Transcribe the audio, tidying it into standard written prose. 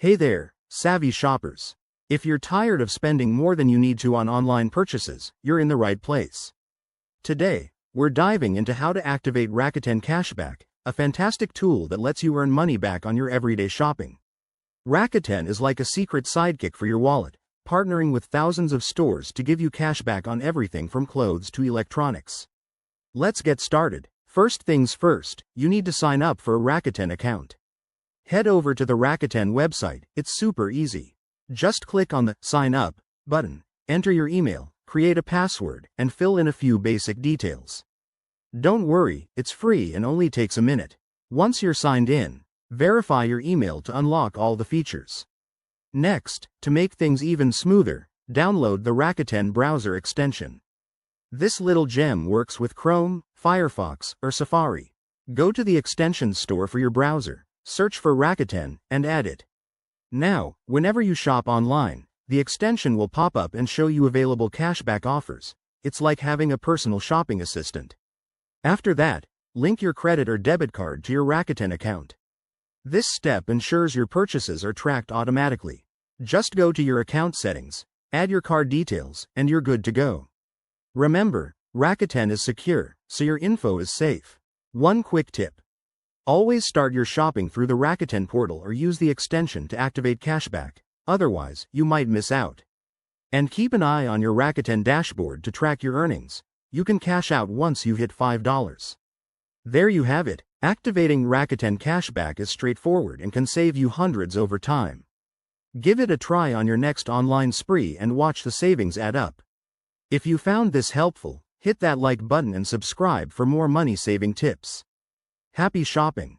Hey there, savvy shoppers. If you're tired of spending more than you need to on online purchases, you're in the right place. Today, we're diving into how to activate Rakuten Cashback, a fantastic tool that lets you earn money back on your everyday shopping. Rakuten is like a secret sidekick for your wallet, partnering with thousands of stores to give you cashback on everything from clothes to electronics. Let's get started. First things first, you need to sign up for a Rakuten account. Head over to the Rakuten website, it's super easy. Just click on the Sign Up button, enter your email, create a password, and fill in a few basic details. Don't worry, it's free and only takes a minute. Once you're signed in, verify your email to unlock all the features. Next, to make things even smoother, download the Rakuten browser extension. This little gem works with Chrome, Firefox, or Safari. Go to the extension store for your browser, search for Rakuten, and add it. Now, whenever you shop online, the extension will pop up and show you available cashback offers. It's like having a personal shopping assistant. After that, link your credit or debit card to your Rakuten account. This step ensures your purchases are tracked automatically. Just go to your account settings, add your card details, and you're good to go. Remember, Rakuten is secure, so your info is safe. One quick tip. Always start your shopping through the Rakuten portal or use the extension to activate cashback, otherwise, you might miss out. And keep an eye on your Rakuten dashboard to track your earnings. You can cash out once you hit $5. There you have it. Activating Rakuten cashback is straightforward and can save you hundreds over time. Give it a try on your next online spree and watch the savings add up. If you found this helpful, hit that like button and subscribe for more money-saving tips. Happy shopping!